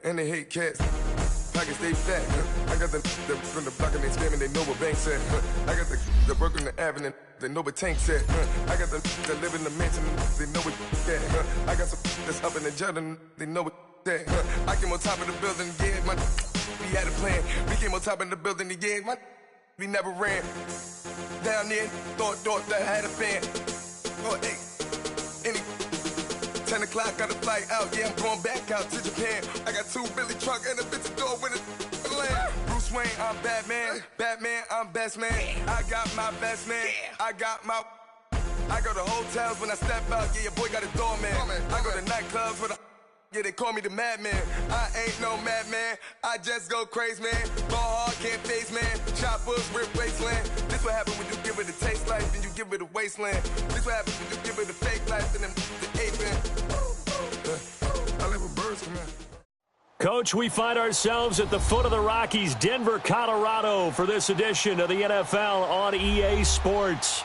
and they hate cats. Pockets stay fat. I got the from the block and they spamming, they know what bank said. I got the work on the avenue, they know what Tank said. I got the live in the mansion, they know what that. I got some that's up in the jungle, they know what that. I came on top of the building, yeah, we had a plan. We came on top of the building, yeah, we never ran. Down there, thought that had a fan. Oh, hey, 10 o'clock, got a flight out, yeah, I'm going back out to Japan. I got 2 Billy truck and a bitch door with a land. Bruce Wayne, I'm Batman. Batman, I'm best man. I got my best man. I go to hotels when I step out, yeah, your boy got a doorman. I go to nightclubs with yeah, they call me the madman. I ain't no madman, I just go crazy, man. Ball hard, can't face, man. Choppers, rip wasteland. This what happen when you give it a taste life and you give it a wasteland. This what happens when you give it a fake life and then the ape man. I live with birds from here. Coach, we find ourselves at the foot of the Rockies, Denver, Colorado, for this edition of the NFL on EA Sports.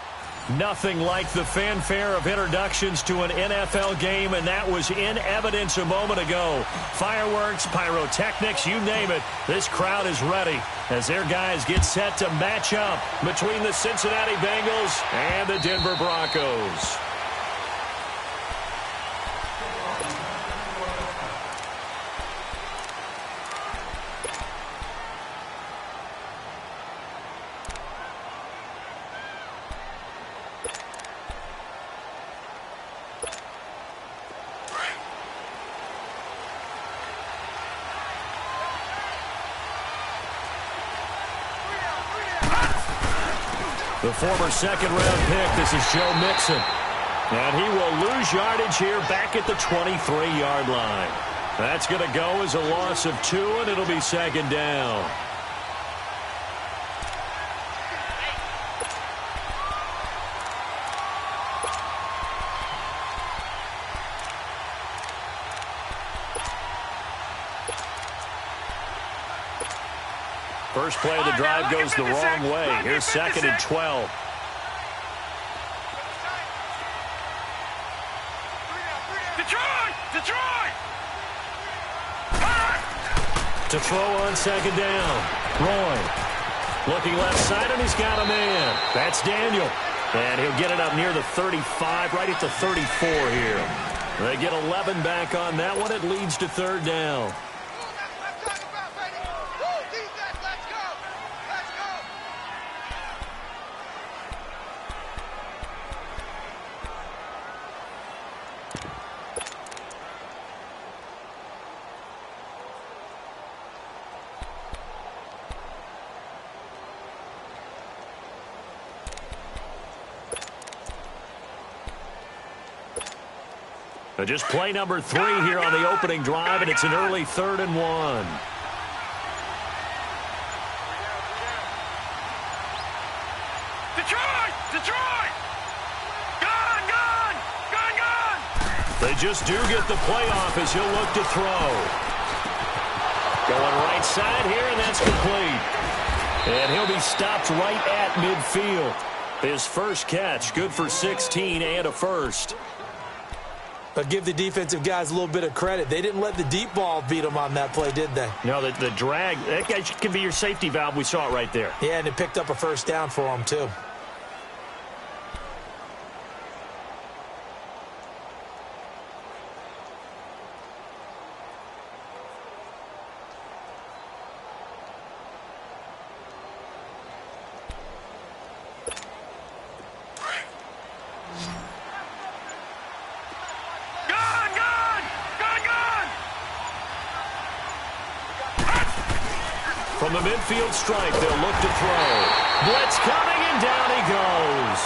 Nothing like the fanfare of introductions to an NFL game, and that was in evidence a moment ago. Fireworks, pyrotechnics, you name it. This crowd is ready as their guys get set to match up between the Cincinnati Bengals and the Denver Broncos. The former second-round pick, this is Joe Mixon. And he will lose yardage here back at the 23-yard line. That's going to go as a loss of 2, and it'll be second down. First play of the drive goes the wrong way. Here's 2nd and 12. Detroit! To throw on second down. Roy looking left side, and he's got a man. That's Daniel. And he'll get it up near the 35, right at the 34 here. They get 11 back on that one. It leads to third down. Just play number 3 here on the opening drive, and it's an early 3rd and 1. Detroit! Gone! They just do get the playoff as he'll look to throw. Going right side here, and that's complete. And he'll be stopped right at midfield. His first catch, good for 16 and a first. But give the defensive guys a little bit of credit. They didn't let the deep ball beat them on that play, did they? No, the drag, that guy can be your safety valve. We saw it right there. Yeah, and it picked up a first down for them, too. From the midfield stripe, they'll look to throw. Blitz coming, and down he goes.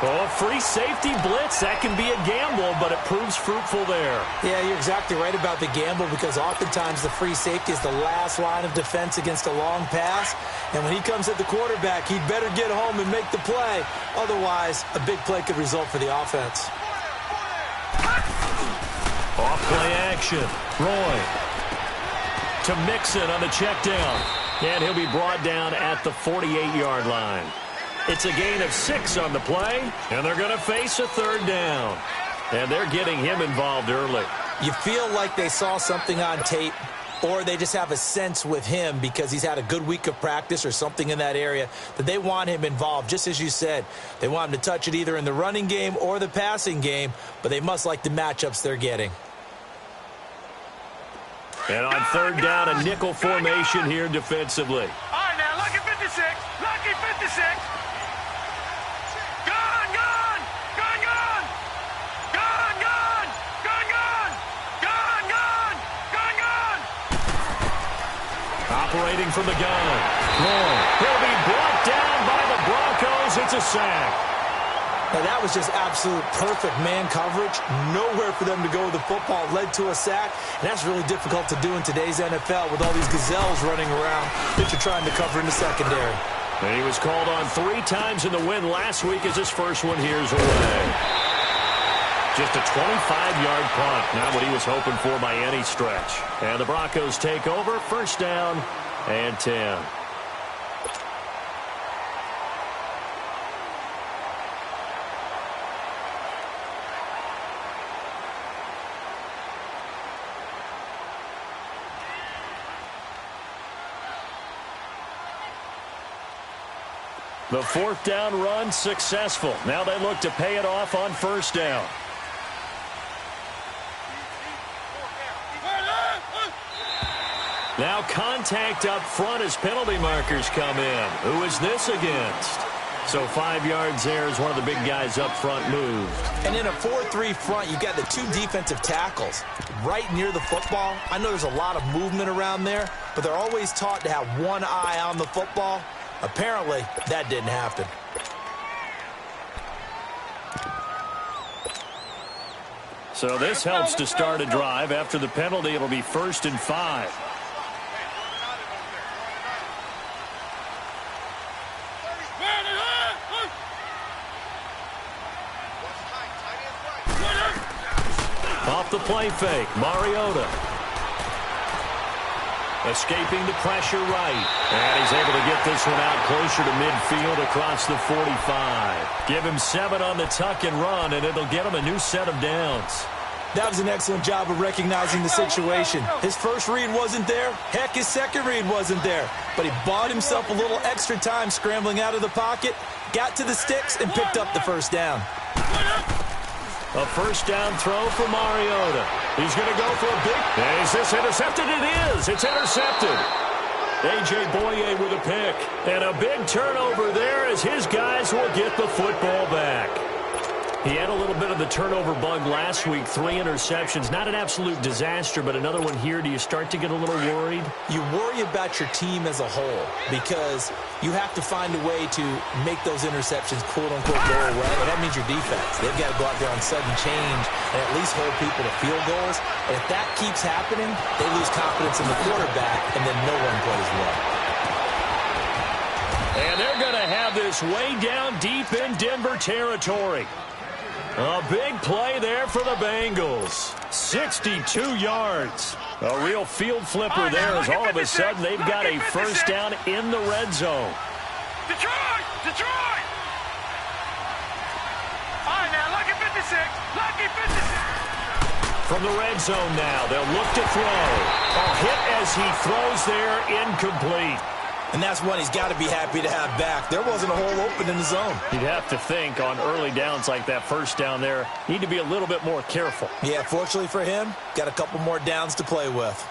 Oh, free safety blitz, that can be a gamble, but it proves fruitful there. Yeah, you're exactly right about the gamble, because oftentimes the free safety is the last line of defense against a long pass. And when he comes at the quarterback, he'd better get home and make the play. Otherwise, a big play could result for the offense. Off play action. Roy to Mixon on the check down. And he'll be brought down at the 48-yard line. It's a gain of 6 on the play, and they're going to face a third down. And they're getting him involved early. You feel like they saw something on tape, or they just have a sense with him because he's had a good week of practice or something in that area that they want him involved. Just as you said, they want him to touch it either in the running game or the passing game, but they must like the matchups they're getting. And on third down, a nickel formation here defensively. All right, now, lucky 56. Lucky 56. Gone, gone. Gone, gone. Gone, gone. Gone, gone. Gone, gone. Gone, gone. Operating from the gun. Long. He'll be brought down by the Broncos. It's a sack. Now, that was just absolute perfect man coverage. Nowhere for them to go with the football. Led to a sack, and that's really difficult to do in today's NFL with all these gazelles running around that you're trying to cover in the secondary. And he was called on 3 times in the win last week as his first one here's away. Just a 25-yard punt. Not what he was hoping for by any stretch. And the Broncos take over. First down and 10. The fourth down run successful. Now they look to pay it off on first down. Now contact up front as penalty markers come in. Who is this against? So 5 yards there as one of the big guys up front moved. And in a 4-3 front, you've got the 2 defensive tackles right near the football. I know there's a lot of movement around there, but they're always taught to have one eye on the football. Apparently, that didn't happen. So this helps to start a drive. After the penalty, it'll be 1st and 5. Off the play fake, Mariota. Escaping the pressure right. And he's able to get this one out closer to midfield across the 45. Give him 7 on the tuck and run, and it'll get him a new set of downs. That was an excellent job of recognizing the situation. His first read wasn't there. Heck, his second read wasn't there. But he bought himself a little extra time scrambling out of the pocket, got to the sticks, and picked up the first down. A first down throw for Mariota. He's going to go for a big... Is this intercepted? It is. It's intercepted. A.J. Boye with a pick. And a big turnover there as his guys will get the football back. He had a little bit of the turnover bug last week. 3 interceptions. Not an absolute disaster, but another one here. Do you start to get a little worried? You worry about your team as a whole because you have to find a way to make those interceptions quote-unquote go away. And that means your defense. They've got to go out there on sudden change and at least hold people to field goals. And if that keeps happening, they lose confidence in the quarterback, and then no one plays well. And they're going to have this way down deep in Denver territory. A big play there for the Bengals. 62 yards. A real field flipper there as all of a sudden they've got a first down in the red zone. Detroit! Detroit! All right, now, lucky 56. Lucky 56. From the red zone now, they'll look to throw. A hit as he throws there, incomplete. And that's one he's got to be happy to have back. There wasn't a hole open in the zone. You'd have to think on early downs like that first down there, need to be a little bit more careful. Yeah, fortunately for him, got a couple more downs to play with.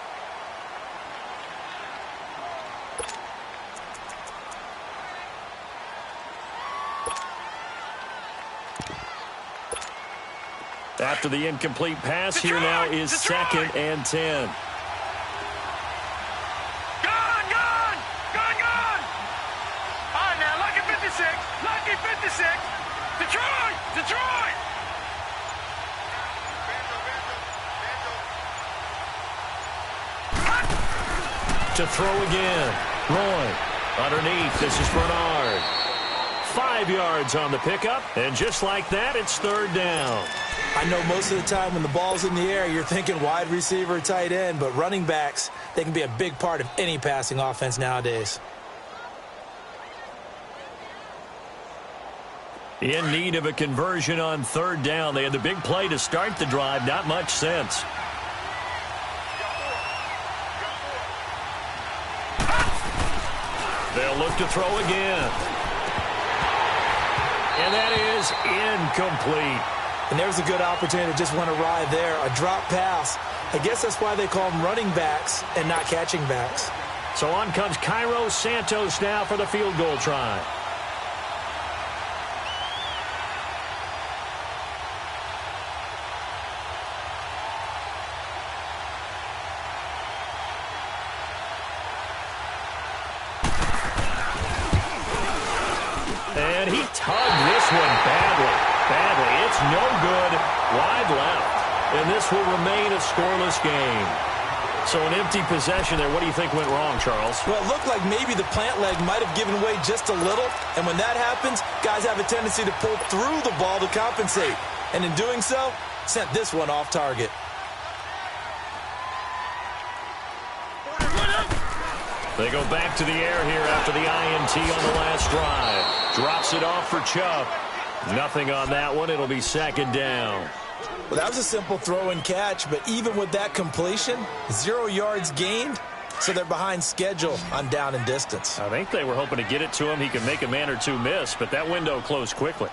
After the incomplete pass, here now is 2nd and 10. Lucky 56. Detroit! Detroit! To throw again. Roy underneath. This is Bernard. 5 yards on the pickup. And just like that, it's 3rd down. I know most of the time when the ball's in the air, you're thinking wide receiver, tight end. But running backs, they can be a big part of any passing offense nowadays. In need of a conversion on 3rd down. They had the big play to start the drive. Not much sense. They'll look to throw again. And that is incomplete. And there's a good opportunity to just went awry there. A drop pass. I guess that's why they call them running backs and not catching backs. So on comes Cairo Santos now for the field goal try. And he tugged this one badly. It's no good. Wide left. And this will remain a scoreless game. So an empty possession there. What do you think went wrong, Charles? Well, it looked like maybe the plant leg might have given way just a little. And when that happens, guys have a tendency to pull through the ball to compensate. And in doing so, sent this one off target. They go back to the air here after the INT on the last drive. Drops it off for Chubb. Nothing on that one. It'll be second down. Well, that was a simple throw and catch, but even with that completion, 0 yards gained, so they're behind schedule on down and distance. I think they were hoping to get it to him. He could make a man or two miss, but that window closed quickly.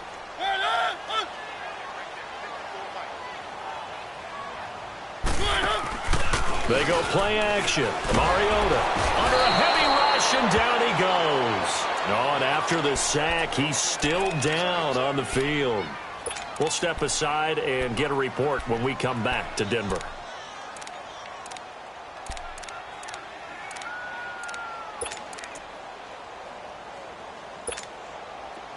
They go play action. Mariota under a heavy rush, and down he goes. Oh, and after the sack, he's still down on the field. We'll step aside and get a report when we come back to Denver.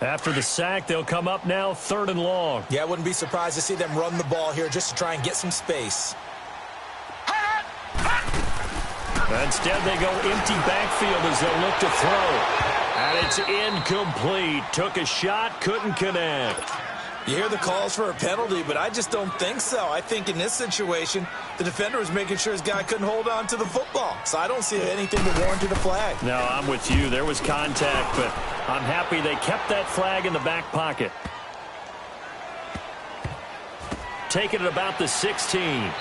After the sack, they'll come up now 3rd and long. Yeah, I wouldn't be surprised to see them run the ball here just to try and get some space. Instead, they go empty backfield as they'll look to throw. And it's incomplete. Took a shot, couldn't connect. You hear the calls for a penalty, but I just don't think so. I think in this situation, the defender was making sure his guy couldn't hold on to the football. So I don't see anything that warranted a flag. No, I'm with you. There was contact, but I'm happy they kept that flag in the back pocket. Taking it about the 16.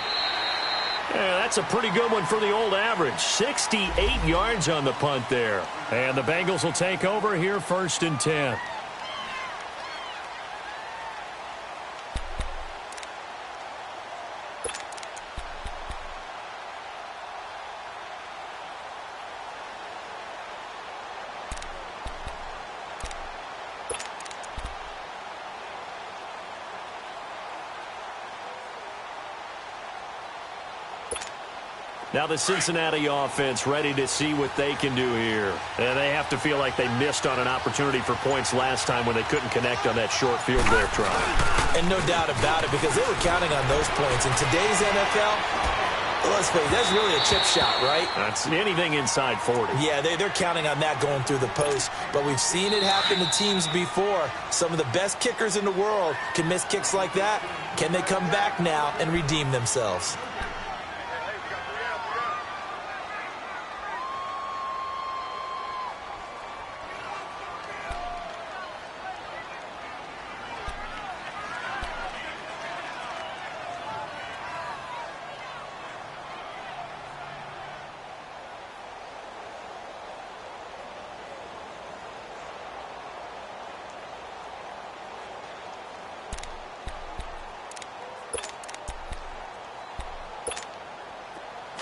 Yeah, that's a pretty good one for the old average. 68 yards on the punt there. And the Bengals will take over here 1st and 10. Now the Cincinnati offense ready to see what they can do here. And they have to feel like they missed on an opportunity for points last time when they couldn't connect on that short field goal try. And no doubt about it, because they were counting on those points. In today's NFL, let's face it, that's really a chip shot, right? That's anything inside 40. Yeah, they're counting on that going through the post. But we've seen it happen to teams before. Some of the best kickers in the world can miss kicks like that. Can they come back now and redeem themselves?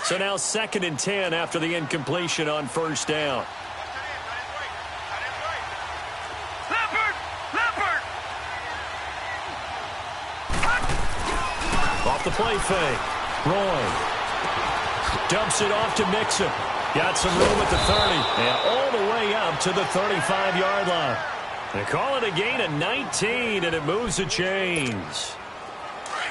So now 2nd and 10 after the incompletion on 1st down. Off the play fake. Roy dumps it off to Mixon. Got some room at the 30 and all the way up to the 35-yard line. They call it a gain of 19, and it moves the chains.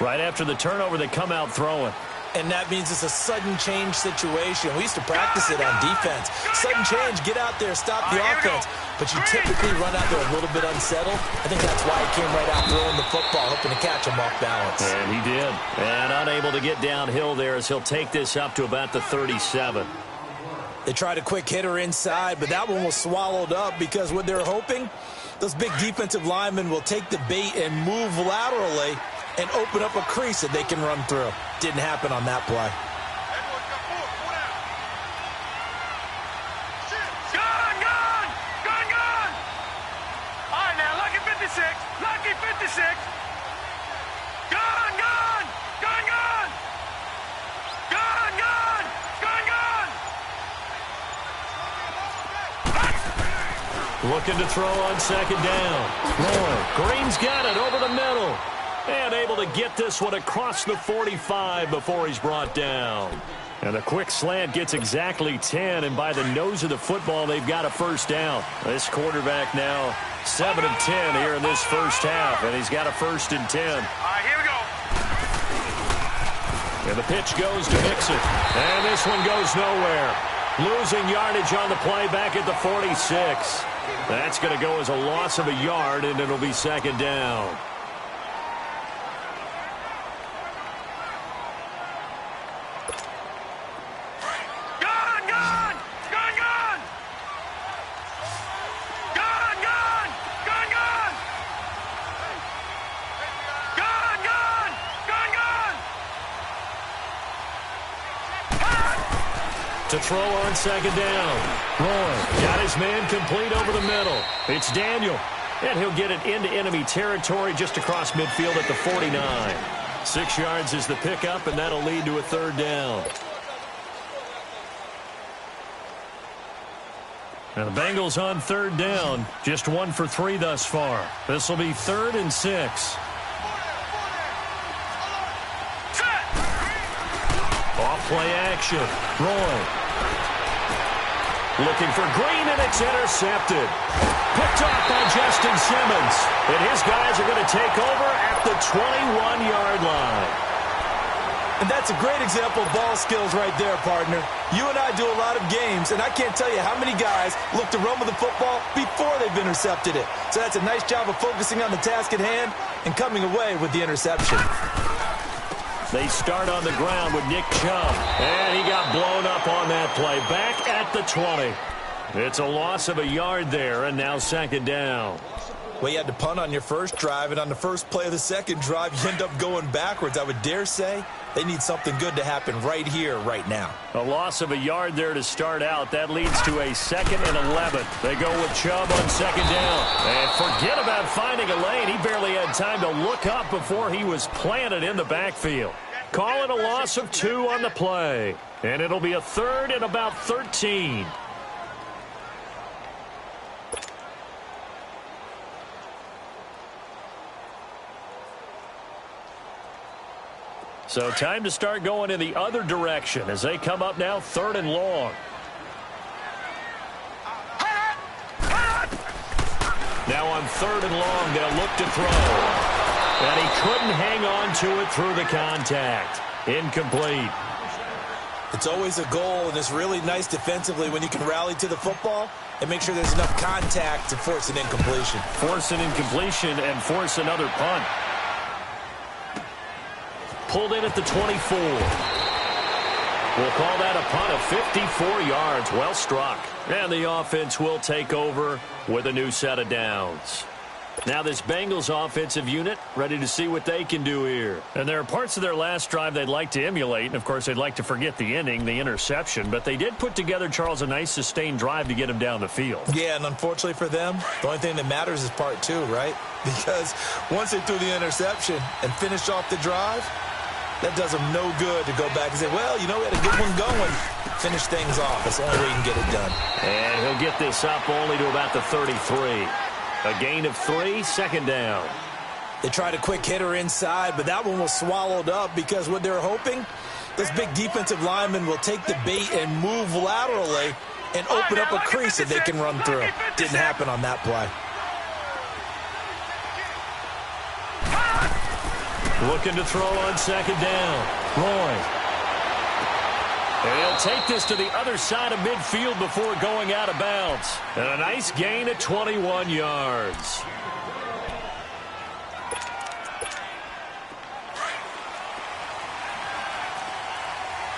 Right after the turnover, they come out throwing. And that means it's a sudden change situation. We used to practice it on defense. Sudden change, get out there, stop the offense. But you typically run out there a little bit unsettled. I think that's why he came right out throwing the football, hoping to catch him off balance. And he did. And unable to get downhill there as he'll take this up to about the 37. They tried a quick hitter inside, but that one was swallowed up because what they're hoping, those big defensive linemen will take the bait and move laterally and open up a crease that they can run through. Didn't happen on that play. Gun! Looking to throw on second down. Roy, Green's got it over the middle. And able to get this one across the 45 before he's brought down. And a quick slant gets exactly 10, and by the nose of the football, they've got a first down. This quarterback now 7 of 10 here in this first half, and he's got a 1st and 10. All right, here we go. And the pitch goes to Mixon. And this one goes nowhere. Losing yardage on the play back at the 46. That's going to go as a loss of a yard, and it'll be second down. To throw on second down. Roy got his man complete over the middle. It's Daniel. And he'll get it into enemy territory just across midfield at the 49. 6 yards is the pickup, and that'll lead to a 3rd down. And the Bengals on 3rd down. Just 1 for 3 thus far. This will be 3rd and 6. Off play action. Roy. Looking for Green, and it's intercepted. Picked off by Justin Simmons. And his guys are going to take over at the 21-yard line. And that's a great example of ball skills right there, partner. You and I do a lot of games, and I can't tell you how many guys look to run with the football before they've intercepted it. So that's a nice job of focusing on the task at hand and coming away with the interception. They start on the ground with Nick Chubb. And he got blown up on that play. Back at the 20. It's a loss of a yard there, and now second down. Well, you had to punt on your first drive, and on the first play of the second drive, you end up going backwards. I would dare say they need something good to happen right here, right now. A loss of a yard there to start out. That leads to a 2nd and 11. They go with Chubb on second down. And forget about finding a lane. He barely had time to look up before he was planted in the backfield. Call it a loss of 2 on the play. And it'll be a 3rd and about 13. So time to start going in the other direction as they come up now 3rd and long. Now on 3rd and long, they'll look to throw. And he couldn't hang on to it through the contact. Incomplete. It's always a goal, and it's really nice defensively when you can rally to the football and make sure there's enough contact to force an incompletion. Force an incompletion and force another punt. Pulled in at the 24. We'll call that a punt of 54 yards. Well struck. And the offense will take over with a new set of downs. Now this Bengals offensive unit ready to see what they can do here. And there are parts of their last drive they'd like to emulate. And, of course, they'd like to forget the inning, the interception. But they did put together, Charles, a nice sustained drive to get him down the field. Yeah, and unfortunately for them, the only thing that matters is part 2, right? Because once they threw the interception and finished off the drive, that does them no good to go back and say, well, you know, we had a good one going. Finish things off. That's the only way you can get it done. And he'll get this up only to about the 33. A gain of 3, second down. They tried a quick hitter inside, but that one was swallowed up because what they're hoping, this big defensive lineman will take the bait and move laterally and open up a crease that they can run through. Didn't happen on that play. Looking to throw on second down. Roy. And he'll take this to the other side of midfield before going out of bounds. And a nice gain at 21 yards.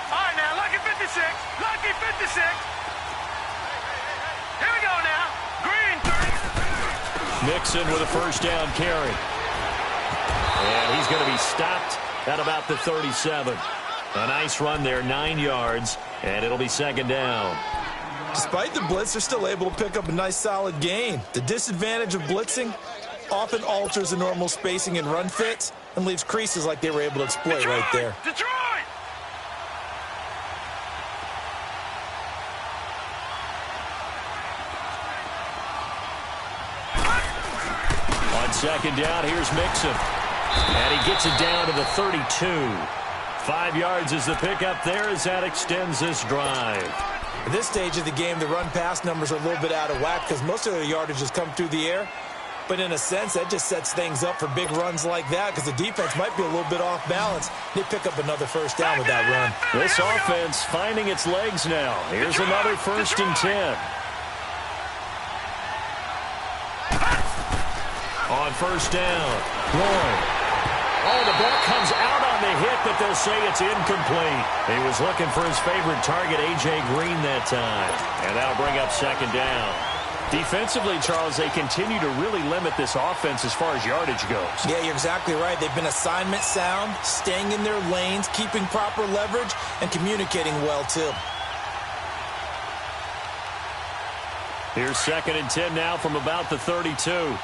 All right, now, lucky 56. Lucky 56. Here we go now. Green 30. Mixon with a first down carry. And he's going to be stopped at about the 37. A nice run there, 9 yards, and it'll be second down. Despite the blitz, they're still able to pick up a nice solid gain. The disadvantage of blitzing often alters the normal spacing and run fits and leaves creases like they were able to exploit right there. Detroit! On second down, here's Mixon. And he gets it down to the 32. 5 yards is the pickup there as that extends this drive. At this stage of the game, the run-pass numbers are a little bit out of whack because most of the yardage has come through the air. But in a sense, that just sets things up for big runs like that because the defense might be a little bit off balance. They pick up another first down with that run. This offense finding its legs now. Here's another 1st and 10. On first down, Roy. Oh, the ball comes out on the hit, but they'll say it's incomplete. He was looking for his favorite target, A.J. Green, that time. And that'll bring up second down. Defensively, Charles, they continue to really limit this offense as far as yardage goes. Yeah, you're exactly right. They've been assignment sound, staying in their lanes, keeping proper leverage, and communicating well, too. Here's 2nd and 10 now from about the 32.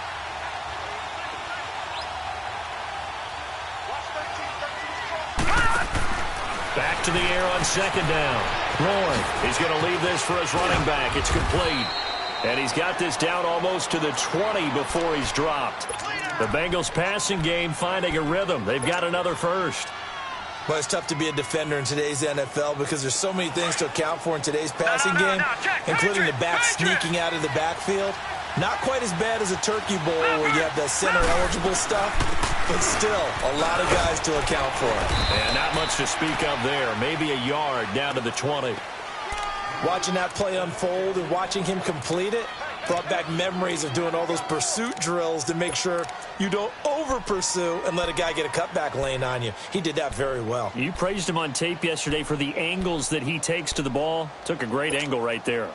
Back to the air on second down. Roy, he's going to leave this for his running back. It's complete. And he's got this down almost to the 20 before he's dropped. The Bengals passing game finding a rhythm. They've got another first. Well, it's tough to be a defender in today's NFL because there's so many things to account for in today's passing game, including the back sneaking out of the backfield. Not quite as bad as a turkey bowl where you have that center-eligible stuff, but still a lot of guys to account for. And not much to speak of there. Maybe a yard down to the 20. Watching that play unfold and watching him complete it brought back memories of doing all those pursuit drills to make sure you don't over-pursue and let a guy get a cutback lane on you. He did that very well. You praised him on tape yesterday for the angles that he takes to the ball. Took a great angle right there.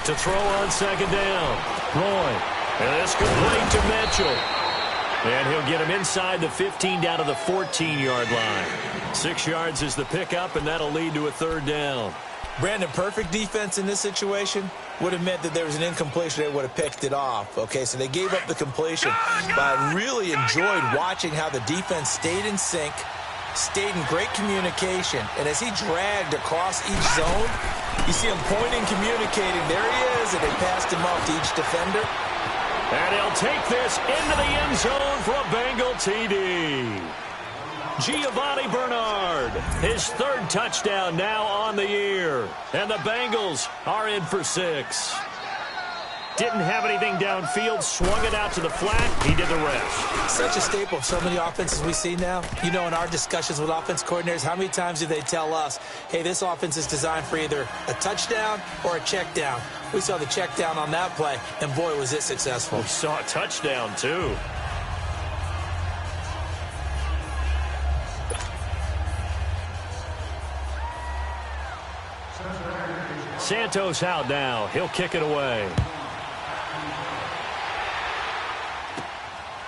To throw on second down. Roy. And this complete to Mitchell. And he'll get him inside the 15 down to the 14-yard line. 6 yards is the pickup, and that'll lead to a 3rd down. Brandon, perfect defense in this situation would have meant that there was an incompletion. They would have picked it off. Okay, so they gave up the completion. But I really enjoyed watching how the defense stayed in sync, stayed in great communication. And as he dragged across each zone, you see him pointing, communicating. There he is, and they passed him off to each defender. And he'll take this into the end zone for a Bengal TD. Giovanni Bernard, his 3rd touchdown now on the year. And the Bengals are in for 6. Didn't have anything downfield, swung it out to the flat. He did the rest. Such a staple of so many offenses we see now. You know, in our discussions with offense coordinators, how many times do they tell us, hey, this offense is designed for either a touchdown or a check down. We saw the check down on that play, and boy, was it successful. We saw a touchdown, too. Santos out now. He'll kick it away.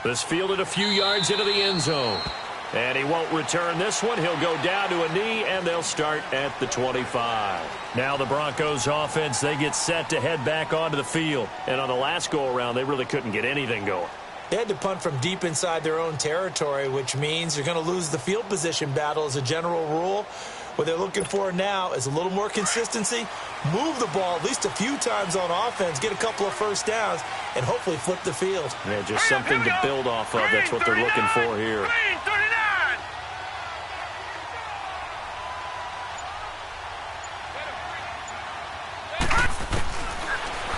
This fielded a few yards into the end zone. And he won't return this one. He'll go down to a knee, and they'll start at the 25. Now the Broncos offense, they get set to head back onto the field. And on the last go-around, they really couldn't get anything going. They had to punt from deep inside their own territory, which means you're going to lose the field position battle as a general rule. What they're looking for now is a little more consistency, move the ball at least a few times on offense, get a couple of first downs, and hopefully flip the field. Yeah, just something to build off of. That's what they're looking for here.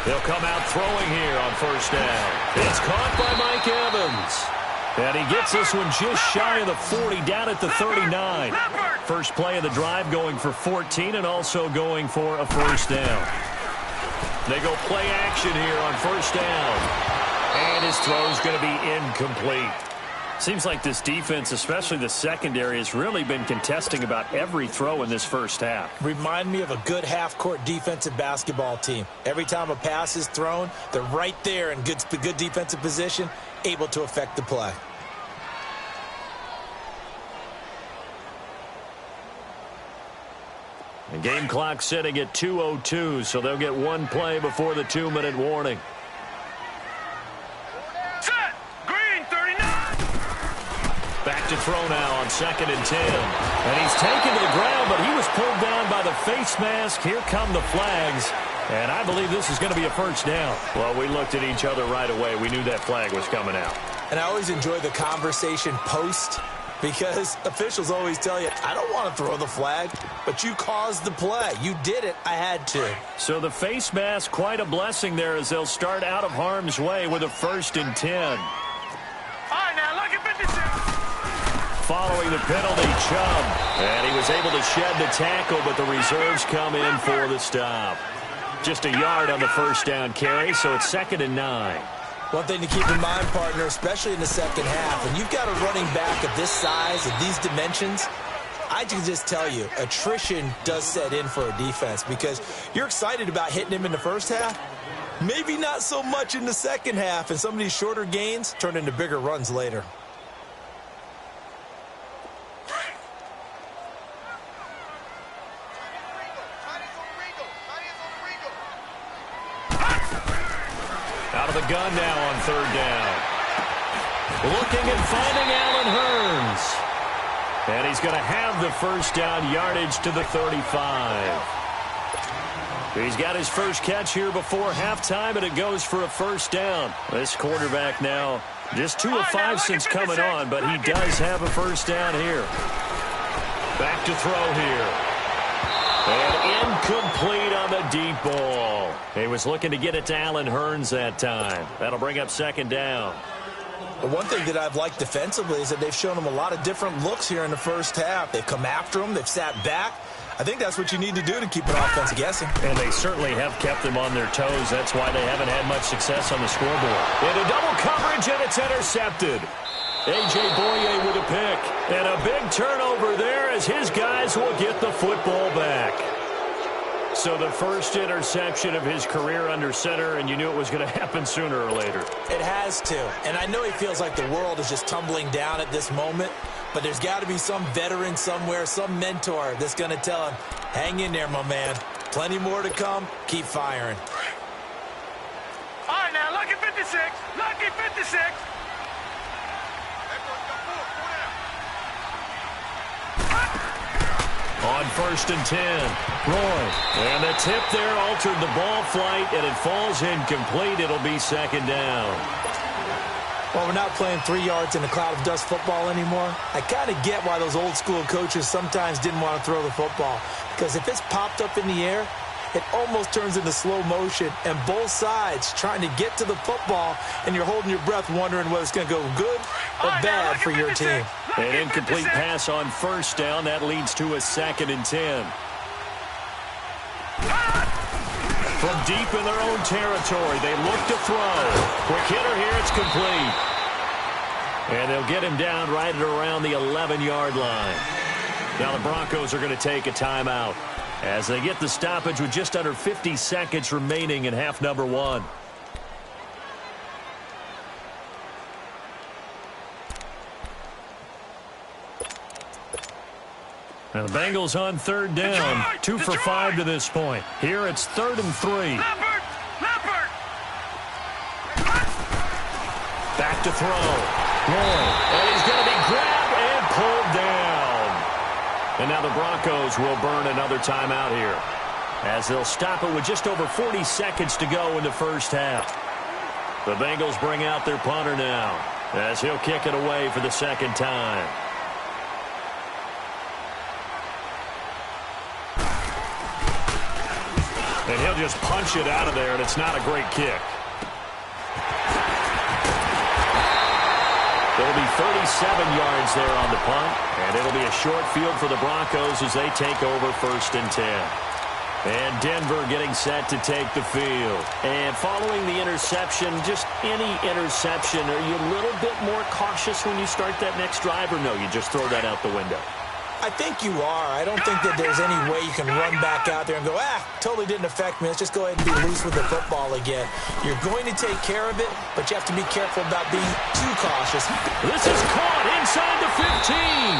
They'll come out throwing here on first down. It's caught by Mike Evans. And he gets this one just shy of the 40, down at the 39. First play of the drive going for 14 and also going for a first down. They go play action here on first down. And his throw's going to be incomplete. Seems like this defense, especially the secondary, has really been contesting about every throw in this first half. Remind me of a good half-court defensive basketball team. Every time a pass is thrown, they're right there in good defensive position, able to affect the play. The game clock sitting at 2:02, so they'll get one play before the 2-minute warning. Set! Green, 39! Back to throw now on 2nd and 10. And he's taken to the ground, but he was pulled down by the face mask. Here come the flags. And I believe this is going to be a first down. Well, we looked at each other right away. We knew that flag was coming out. And I always enjoy the conversation post, because officials always tell you, I don't want to throw the flag, but you caused the play. You did it. I had to. So the face mask, quite a blessing there as they'll start out of harm's way with a 1st and 10. All right, now, look at 56. Following the penalty, Chubb. And he was able to shed the tackle, but the reserves come in for the stop. Just a yard on the first down carry, so it's 2nd and 9. One thing to keep in mind, partner, especially in the second half, when you've got a running back of this size, of these dimensions, I can just tell you, attrition does set in for a defense because you're excited about hitting him in the first half. Maybe not so much in the second half, and some of these shorter gains turn into bigger runs later. Out of the gun now on 3rd down. Looking and finding Allen Hurns. And he's going to have the first down yardage to the 35. He's got his first catch here before halftime, and it goes for a first down. This quarterback now just 2 of 5 since coming on, but he does have a first down here. Back to throw here. And incomplete on the deep ball. He was looking to get it to Allen Hurns that time. That'll bring up 2nd down. But one thing that I've liked defensively is that they've shown him a lot of different looks here in the first half. They've come after him. They've sat back. I think that's what you need to do to keep an offense guessing. And they certainly have kept them on their toes. That's why they haven't had much success on the scoreboard. Into double coverage, and it's intercepted. A.J. Boye with a pick. And a big turnover there as his guys will get the football back. So the first interception of his career under center, and you knew it was going to happen sooner or later. It has to. And I know he feels like the world is just tumbling down at this moment, but there's got to be some veteran somewhere, some mentor that's going to tell him, hang in there, my man. Plenty more to come. Keep firing. All right, now, lucky 56. Lucky 56. On 1st and 10, Roy. And the tip there altered the ball flight, and it falls incomplete. It'll be 2nd down. Well, we're not playing 3 yards in a cloud of dust football anymore. I kind of get why those old school coaches sometimes didn't want to throw the football. Because if it's popped up in the air, it almost turns into slow motion, and both sides trying to get to the football, and you're holding your breath wondering whether it's going to go good or bad for your team. An incomplete pass on 1st down. That leads to a 2nd and 10. From deep in their own territory, they look to throw. Quick hitter here, it's complete. And they'll get him down right at around the 11-yard line. Now the Broncos are going to take a timeout as they get the stoppage with just under 50 seconds remaining in half number 1. Now the Bengals on 3rd down, 2 for 5 to this point. Here it's 3rd and 3. Leopard! Leopard! Back to throw. Roy. And he's going to be grabbed and pulled down. And now the Broncos will burn another timeout here as they'll stop it with just over 40 seconds to go in the first half. The Bengals bring out their punter now as he'll kick it away for the 2nd time. And he'll just punch it out of there, and it's not a great kick. There'll be 37 yards there on the punt, and it'll be a short field for the Broncos as they take over 1st and 10. And Denver getting set to take the field. And following the interception, just any interception, are you a little bit more cautious when you start that next drive, or no, you just throw that out the window? I think you are. I don't think that there's any way you can run back out there and go, totally didn't affect me. Let's just go ahead and be loose with the football again. You're going to take care of it, but you have to be careful about being too cautious. This is caught inside the 15.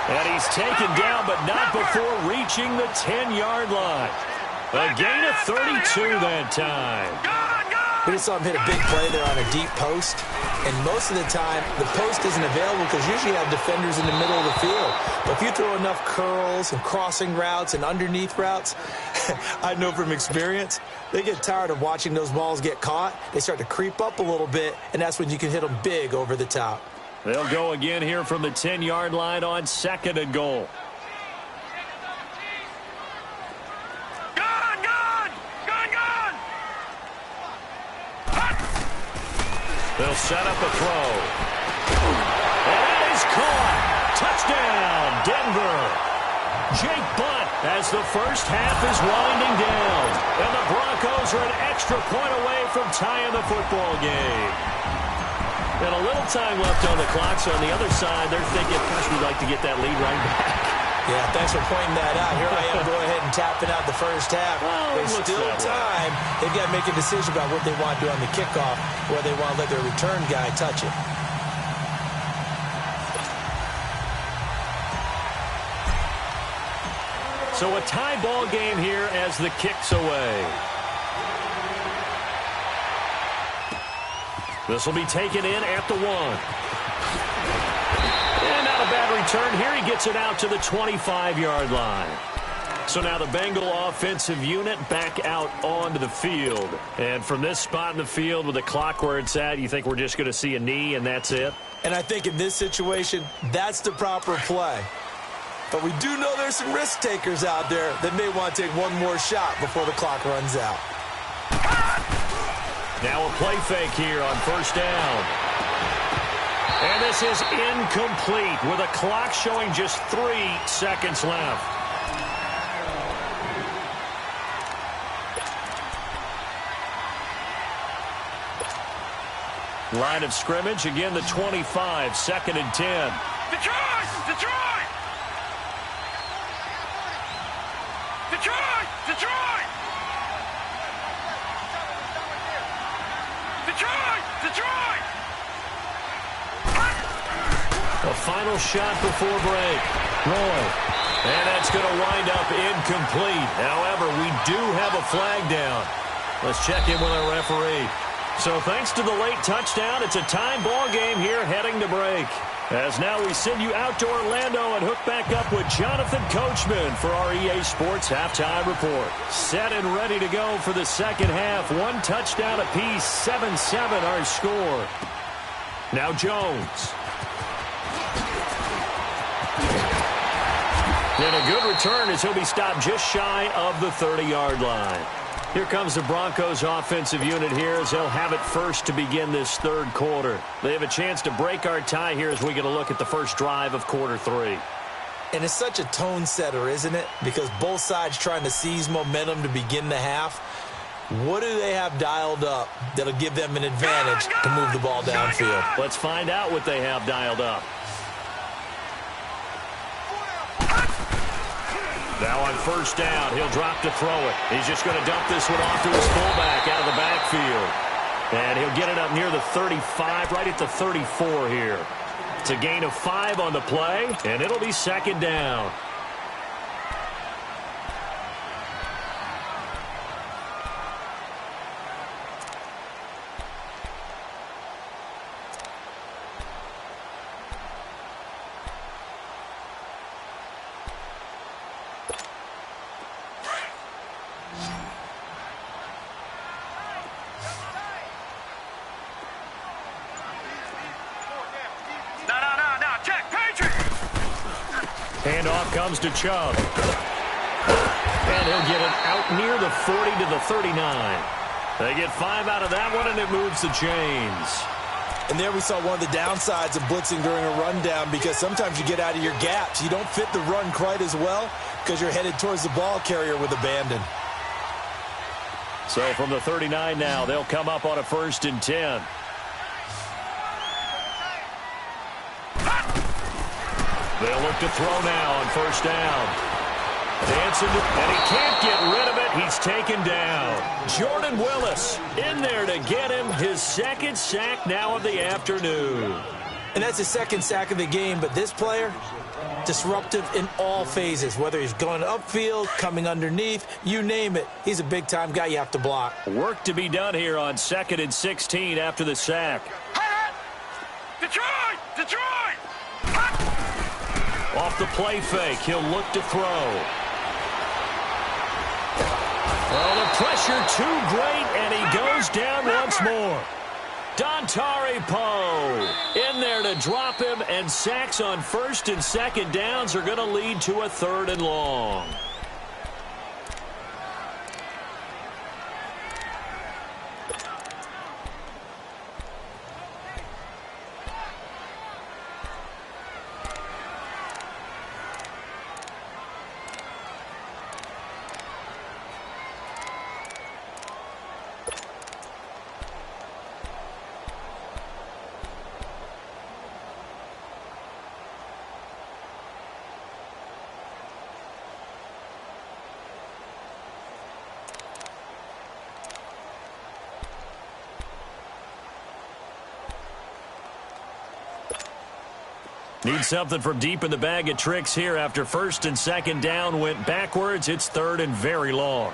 And he's taken down, but not before reaching the 10-yard line. A gain of 32 that time. We just saw him hit a big play there on a deep post. And most of the time, the post isn't available because usually you have defenders in the middle of the field. But if you throw enough curls and crossing routes and underneath routes, I know from experience, they get tired of watching those balls get caught. They start to creep up a little bit, and that's when you can hit them big over the top. They'll go again here from the 10-yard line on 2nd and goal. They'll set up a throw. And that is caught. Touchdown, Denver. Jake Butt as the first half is winding down. And the Broncos are an extra point away from tying the football game. And a little time left on the clock, so on the other side, they're thinking, gosh, we'd like to get that lead right back. Yeah, thanks for pointing that out. Here I am going ahead and tapping out the first half. Well, there's still time. They've got to make a decision about what they want to do on the kickoff, where they want to let their return guy touch it. So a tie ball game here as the kick's away. This will be taken in at the 1. And not a bad return here. He gets it out to the 25-yard line. So now the Bengal offensive unit back out onto the field. And from this spot in the field with the clock where it's at, you think we're just going to see a knee and that's it? And I think in this situation, that's the proper play. But we do know there's some risk takers out there that may want to take one more shot before the clock runs out. Now a play fake here on first down. And this is incomplete with a clock showing just 3 seconds left. Line of scrimmage, again the 25, 2nd and 10. Detroit! Detroit! Detroit! Detroit! Detroit! Detroit! A final shot before break. Roy. And that's going to wind up incomplete. However, we do have a flag down. Let's check in with our referee. So thanks to the late touchdown, it's a time ball game here heading to break. As now we send you out to Orlando and hook back up with Jonathan Coachman for our EA Sports Halftime Report. Set and ready to go for the second half. 1 touchdown apiece, 7-7 our score. Now Jones. And a good return as he'll be stopped just shy of the 30-yard line. Here comes the Broncos offensive unit here as they'll have it first to begin this third quarter. They have a chance to break our tie here as we get a look at the first drive of quarter 3. And it's such a tone setter, isn't it? Because both sides trying to seize momentum to begin the half. What do they have dialed up that'll give them an advantage to move the ball downfield? Let's find out what they have dialed up. Now on first down, he'll drop to throw it. He's just going to dump this one off to his fullback out of the backfield. And he'll get it up near the 35, right at the 34 here. It's a gain of 5 on the play, and it'll be second down. Handoff comes to Chubb. And he'll get it out near the 40 to the 39. They get 5 out of that one, and it moves the chains. And there we saw one of the downsides of blitzing during a rundown, because sometimes you get out of your gaps. You don't fit the run quite as well because you're headed towards the ball carrier with abandon. So from the 39 now, they'll come up on a 1st and 10. They'll look to throw now on first down. Dancing, and he can't get rid of it. He's taken down. Jordan Willis in there to get him his 2nd sack now of the afternoon. And that's his second sack of the game, but this player, disruptive in all phases, whether he's going upfield, coming underneath, you name it. He's a big-time guy you have to block. Work to be done here on 2nd and 16 after the sack. Detroit! Detroit! Off the play fake, he'll look to throw. Well, the pressure too great, and he goes down once more. Dontari Poe in there to drop him, and sacks on 1st and 2nd downs are going to lead to a 3rd and long. Need something from deep in the bag of tricks here after 1st and 2nd down went backwards. It's 3rd and very long.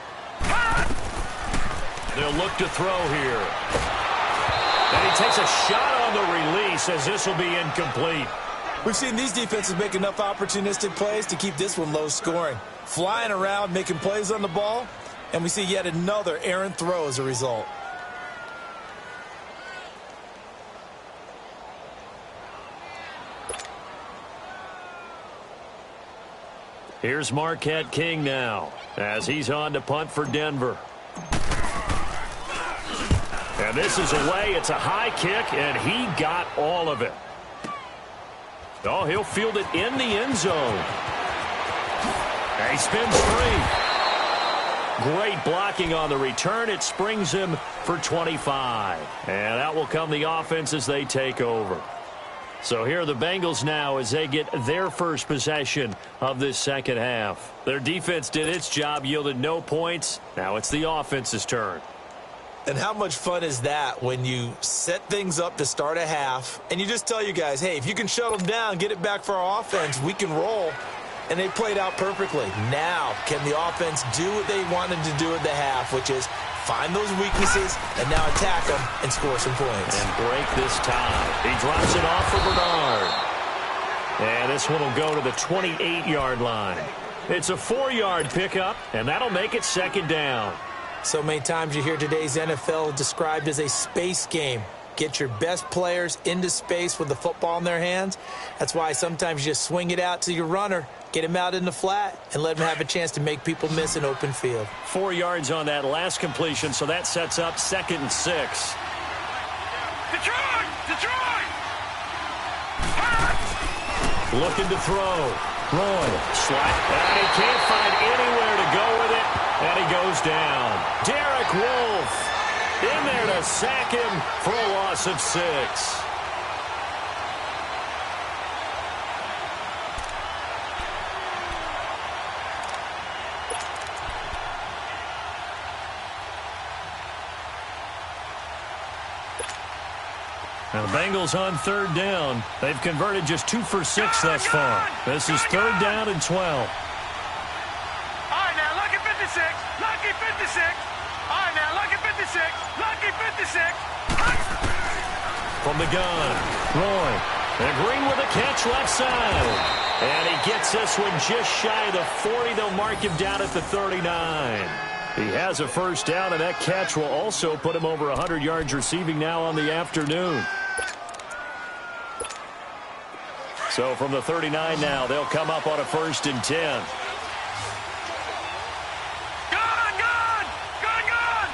They'll look to throw here. And he takes a shot on the release as this will be incomplete. We've seen these defenses make enough opportunistic plays to keep this one low scoring. Flying around, making plays on the ball, and we see yet another errant throw as a result. Here's Marquette King now as he's on to punt for Denver. And this is away. It's a high kick, and he got all of it. Oh, he'll field it in the end zone. And he spins free. Great blocking on the return. It springs him for 25. And out will come the offense as they take over. So here are the Bengals now as they get their first possession of this second half. Their defense did its job, yielded no points. Now it's the offense's turn. And how much fun is that when you set things up to start a half and you just tell you guys, hey, if you can shut them down, get it back for our offense, we can roll. And they played out perfectly. Now, can the offense do what they wanted to do at the half, which is find those weaknesses and now attack them and score some points. And break this tie. He drops it off for Bernard. And this one will go to the 28-yard line. It's a 4-yard pickup, and that'll make it 2nd down. So many times you hear today's NFL described as a space game. Get your best players into space with the football in their hands. That's why sometimes you just swing it out to your runner, get him out in the flat, and let him have a chance to make people miss an open field. 4 yards on that last completion, so that sets up 2nd and 6. Detroit! Detroit! Looking to throw. Roy, slap. And he can't find anywhere to go with it, and he goes down. Derek Wolfe in there to sack him for a loss of 6. Now the Bengals on 3rd down. They've converted just 2 for 6 thus far. This is 3rd down and 12. All right, now, lucky 56. Lucky 56. All right, now, lucky 56. Lucky 56. From the gun, Roy. And Green with a catch left side. And he gets this one just shy of the 40. They'll mark him down at the 39. He has a 1st down, and that catch will also put him over 100 yards receiving now on the afternoon. So from the 39 now, they'll come up on a 1st and 10. Gun, gun! Gun, gun!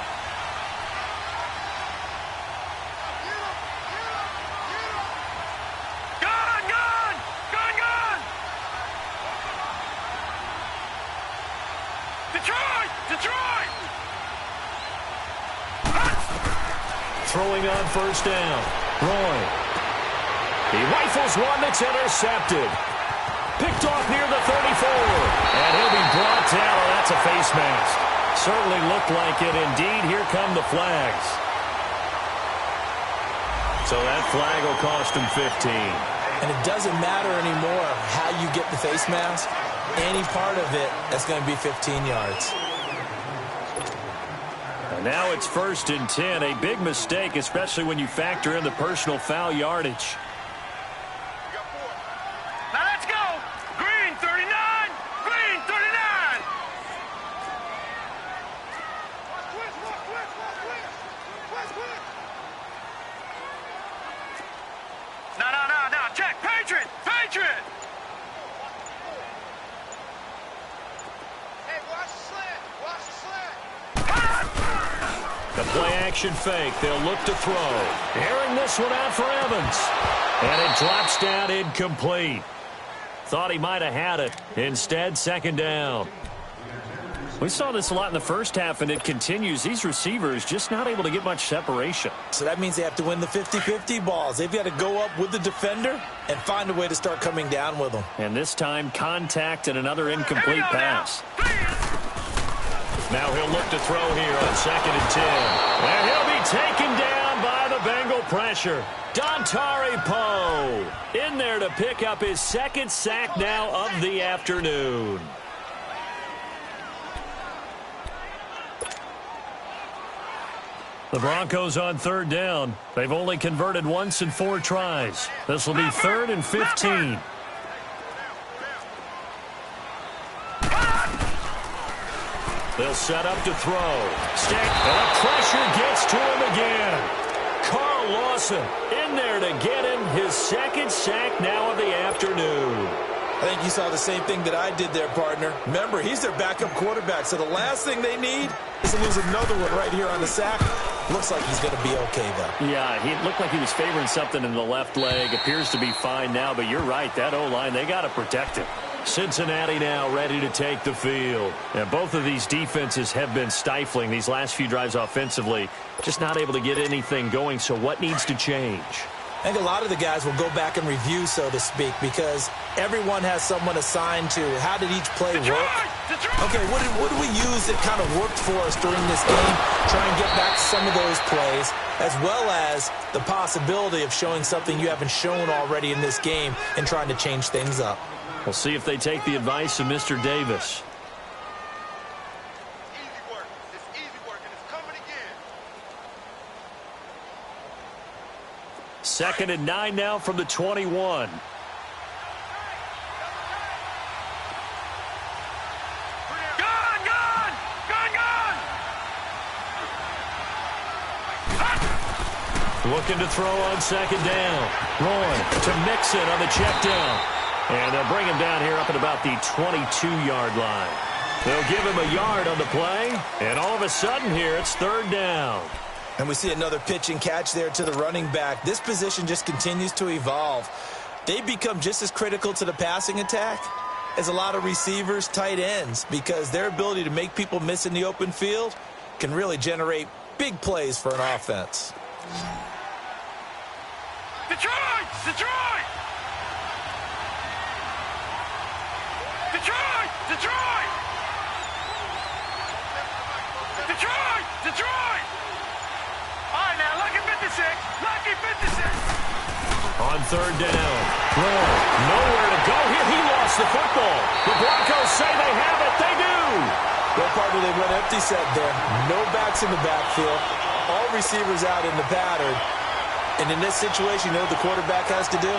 Gun, gun! Gun, gun! Detroit! Detroit! Throwing on 1st down. Roy. He rifles one that's intercepted. Picked off near the 34. And he'll be brought down. Oh, that's a face mask. Certainly looked like it. Indeed, here come the flags. So that flag will cost him 15. And it doesn't matter anymore how you get the face mask. Any part of it, that's going to be 15 yards. And now it's 1st and 10. A big mistake, especially when you factor in the personal foul yardage. Now let's go. Green 39. Green 39. No. Check. Patriot. Patriot. Hey, watch the slant. Watch the slant. The play-action fake. They'll look to throw. Airing this one out for Evans. And it drops down incomplete. Thought he might have had it. Instead, 2nd down. We saw this a lot in the first half, and it continues. These receivers just not able to get much separation. So that means they have to win the 50-50 balls. They've got to go up with the defender and find a way to start coming down with them. And this time, contact and another incomplete pass. Now he'll look to throw here on 2nd and 10. And he'll be taken down by the Bengal pressure. Dontari Poe in there to pick up his 2nd sack now of the afternoon. The Broncos on 3rd down. They've only converted once in 4 tries. This will be 3rd and 15. They'll set up to throw. And the pressure gets to him again. Carl Lawson in there to get him his 2nd sack now of the afternoon. I think you saw the same thing that I did there, partner. Remember, he's their backup quarterback, so the last thing they need is to lose another one right here on the sack. Looks like he's going to be okay, though. Yeah, he looked like he was favoring something in the left leg. Appears to be fine now, but you're right. That O-line, they got to protect him. Cincinnati now ready to take the field. And both of these defenses have been stifling these last few drives offensively. Just not able to get anything going, so what needs to change? I think a lot of the guys will go back and review, so to speak, because everyone has someone assigned to how did each play work. Okay, what do we use that kind of worked for us during this game? Try and get back to some of those plays, as well as the possibility of showing something you haven't shown already in this game and trying to change things up. We'll see if they take the advice of Mr. Davis. Easy work. It's easy work, and it's coming again. 2nd and 9 now from the 21. Looking to throw on 2nd down. Roy to Mixon on the check down. And they'll bring him down here up at about the 22-yard line. They'll give him a yard on the play. And all of a sudden here, it's 3rd down. And we see another pitch and catch there to the running back. This position just continues to evolve. They become just as critical to the passing attack as a lot of receivers, tight ends, because their ability to make people miss in the open field can really generate big plays for an offense. Detroit! Detroit! Detroit! Detroit! Detroit! Detroit! All right, now, lucky 56. Lucky 56. On 3rd down. Roy, nowhere to go here. He lost the football. The Broncos say they have it. They do. Well, partner, they went empty set there. No backs in the backfield. All receivers out in the pattern. And in this situation, you know what the quarterback has to do?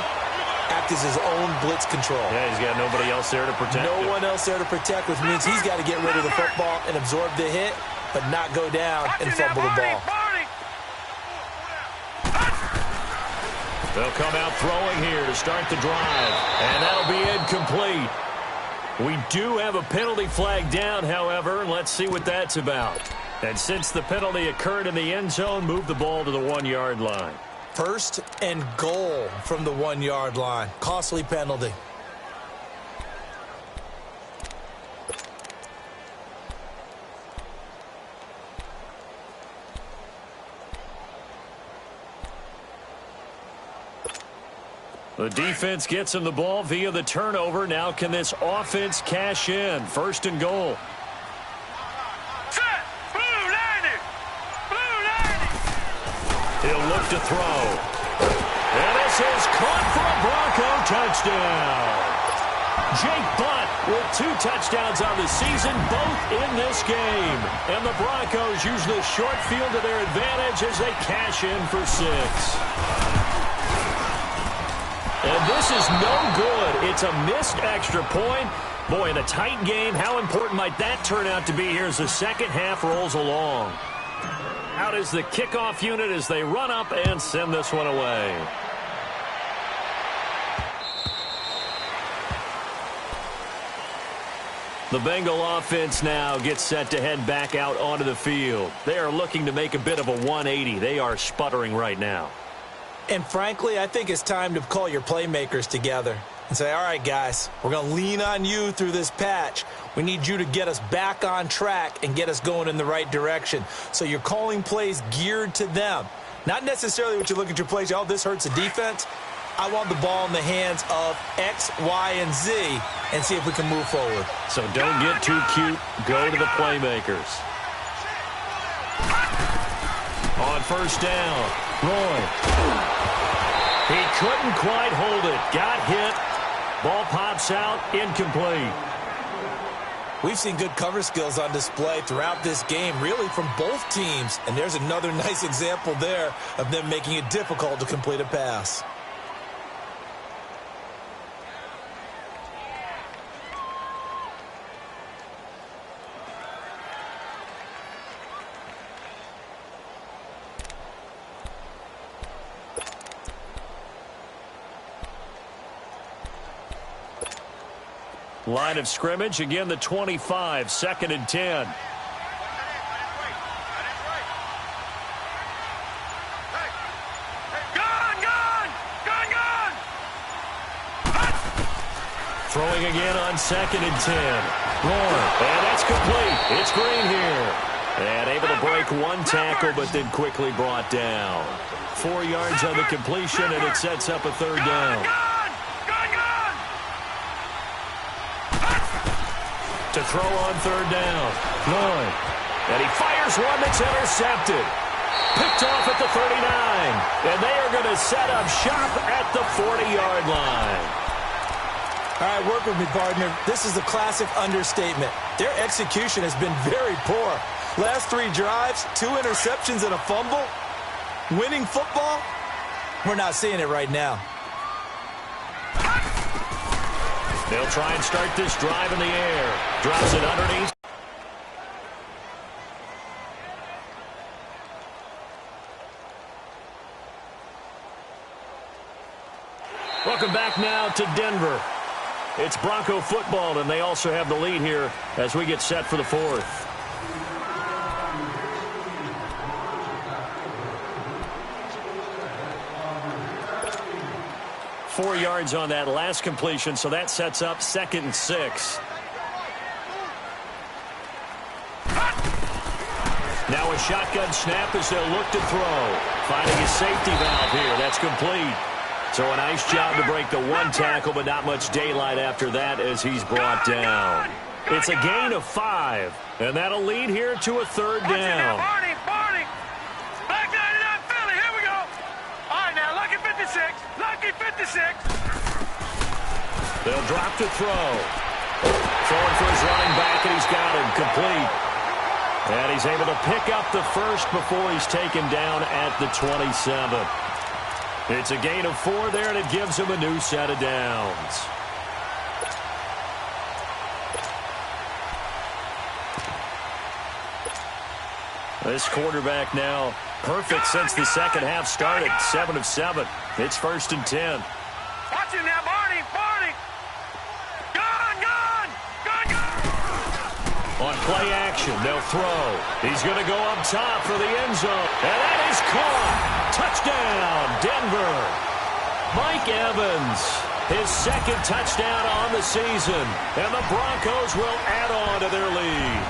Act as his own blitz control. Yeah, he's got nobody else there to protect him. No one else there to protect, which means he's got to get rid of the football and absorb the hit, but not go down and fumble the ball. They'll come out throwing here to start the drive, and that'll be incomplete. We do have a penalty flag down, however, and let's see what that's about. And since the penalty occurred in the end zone, move the ball to the 1-yard line. 1st and goal from the 1-yard line. Costly penalty. The defense gets him the ball via the turnover. Now can this offense cash in? 1st and goal. Set! Blue 90! Blue 90! He'll look to throw. touchdown. Jake Butt with 2 touchdowns on the season, both in this game. And the Broncos use the short field to their advantage as they cash in for 6. And this is no good. It's a missed extra point. Boy, in a tight game, how important might that turn out to be here as the second half rolls along? Out is the kickoff unit as they run up and send this one away. The Bengal offense now gets set to head back out onto the field. They are looking to make a bit of a 180. They are sputtering right now. And frankly, I think it's time to call your playmakers together and say, all right, guys, we're going to lean on you through this patch. We need you to get us back on track and get us going in the right direction. So you're calling plays geared to them. Not necessarily what you look at your plays, oh, this hurts the defense. I want the ball in the hands of X, Y, and Z and see if we can move forward. So don't get too cute. Go to the playmakers. On first down, Roy. He couldn't quite hold it. Got hit. Ball pops out. Incomplete. We've seen good cover skills on display throughout this game, really from both teams. And there's another nice example there of them making it difficult to complete a pass. Line of scrimmage, again the 25, 2nd and 10. Throwing again on 2nd and 10. Roy, and that's complete. It's Green here. And able to break 1 tackle, but then quickly brought down. 4 yards on the completion, and it sets up a 3rd down. To throw on 3rd down. Lloyd. And he fires one that's intercepted. Picked off at the 39. And they are going to set up shop at the 40-yard line. All right, work with me, partner. This is a classic understatement. Their execution has been very poor. Last 3 drives, 2 interceptions and a fumble. Winning football? We're not seeing it right now. They'll try and start this drive in the air. Drops it underneath. Welcome back now to Denver. It's Bronco football, and they also have the lead here as we get set for the 4th. Four yards on that last completion, so that sets up 2nd and 6. Now a shotgun snap as they'll look to throw. Finding his safety valve here. That's complete. So a nice job to break the 1 tackle, but not much daylight after that as he's brought down. It's a gain of 5, and that'll lead here to a 3rd down. Back 99 Philly, here we go. All right, now, lucky 56. Lucky 56. They'll drop to throw. Throwing for his running back, and he's got him complete. And he's able to pick up the 1st before he's taken down at the 27. It's a gain of 4 there, and it gives him a new set of downs. This quarterback now perfect since the second half started. 7 of 7. It's 1st and 10. Watch him now, Barney. Gone. On play action, they'll throw. He's going to go up top for the end zone. And that is caught. Touchdown, Denver. Mike Evans, his 2nd touchdown on the season. And the Broncos will add on to their lead.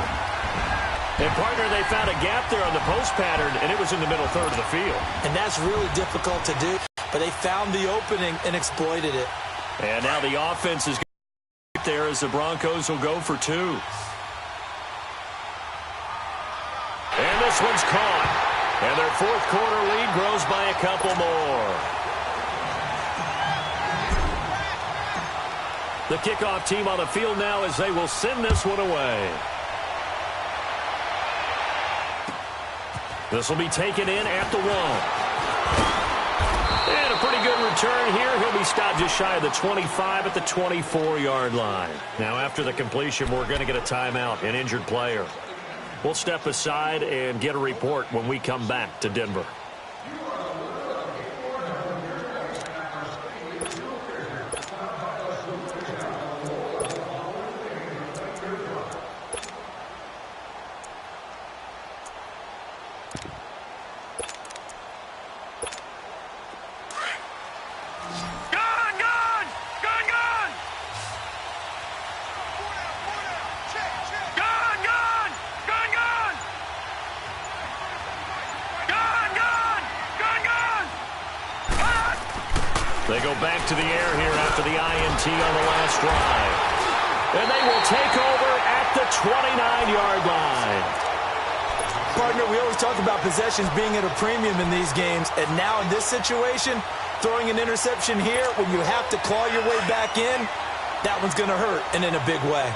And, partner, they found a gap there on the post pattern, and it was in the middle 3rd of the field. And that's really difficult to do, but they found the opening and exploited it. And now the offense is there as the Broncos will go for 2. And this one's caught. And their 4th quarter lead grows by a couple more. The kickoff team on the field now as they will send this one away. This will be taken in at the 1. And a pretty good return here. He'll be stopped just shy of the 25 at the 24-yard line. Now, after the completion, we're going to get a timeout, an injured player. We'll step aside and get a report when we come back to Denver. They go back to the air here after the INT on the last drive. And they will take over at the 29-yard line. Partner, we always talk about possessions being at a premium in these games. And now in this situation, throwing an interception here when you have to claw your way back in, that one's going to hurt, and in a big way.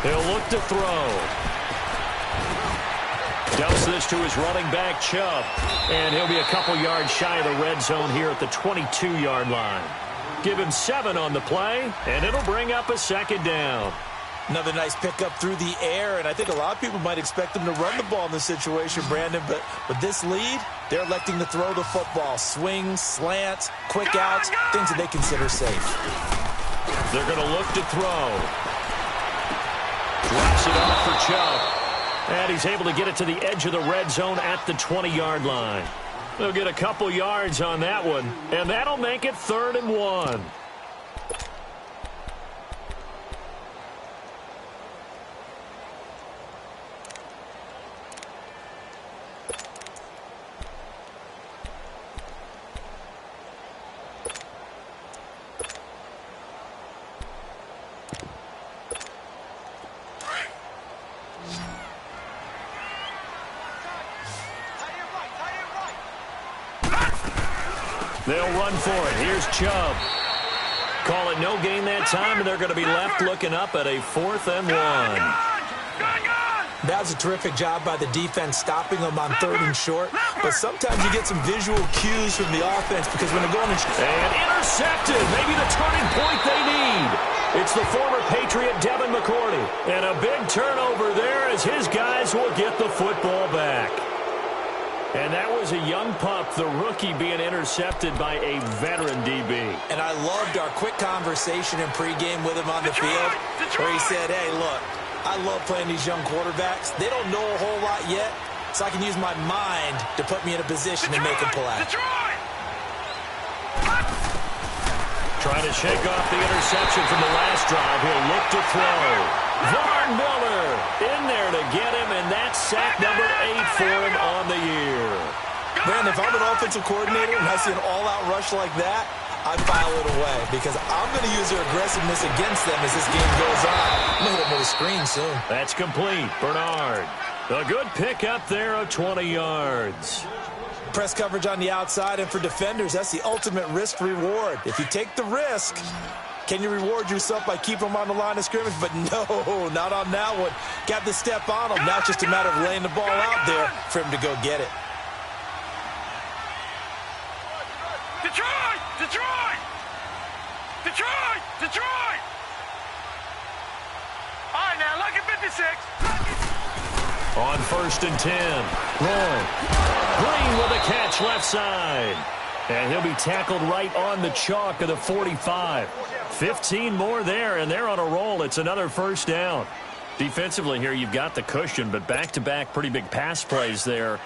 He'll look to throw. Dumps this to his running back, Chubb. And he'll be a couple yards shy of the red zone here at the 22-yard line. Give him 7 on the play, and it'll bring up a second down. Another nice pickup through the air, and I think a lot of people might expect him to run the ball in this situation, Brandon. But with this lead, they're electing to throw the football. Swings, slants, quick outs, things that they consider safe. They're going to look to throw. Drops it off for Chubb. And he's able to get it to the edge of the red zone at the 20-yard line. They'll get a couple yards on that one, and that'll make it 3rd and 1. They'll run for it. Here's Chubb. Call it no gain that time, and they're going to be left looking up at a 4th and 1. That was a terrific job by the defense stopping them on 3rd and short. But sometimes you get some visual cues from the offense because when they're going in... And intercepted. Maybe the turning point they need. It's the former Patriot Devin McCourty. And a big turnover there as his guys will get the football back. And that was a young pup, the rookie, being intercepted by a veteran DB. And I loved our quick conversation in pregame with him on the field where he said, hey, look, I love playing these young quarterbacks. They don't know a whole lot yet, so I can use my mind to put me in a position to make a play. Trying to shake off the interception from the last drive. He'll look to throw. Von Miller in there to get him, and that's sack number 8 for him on the year. Man, if I'm an offensive coordinator and I see an all-out rush like that, I file it away because I'm going to use their aggressiveness against them as this game goes on. I'm going to hit them with a screen soon. That's complete. Bernard. A good pick up there of 20 yards. Press coverage on the outside, and for defenders, that's the ultimate risk-reward. If you take the risk, can you reward yourself by keeping them on the line of scrimmage? But no, not on that one. Got the step on him. Now it's just a matter of laying the ball out there for him to go get it. Detroit! Detroit! Detroit! Detroit! All right, now, look at 56. On 1st and 10, Roy. Green with a catch left side. And he'll be tackled right on the chalk of the 45. 15 more there, and they're on a roll. It's another 1st down. Defensively here, you've got the cushion, but back-to-back pretty big pass plays there.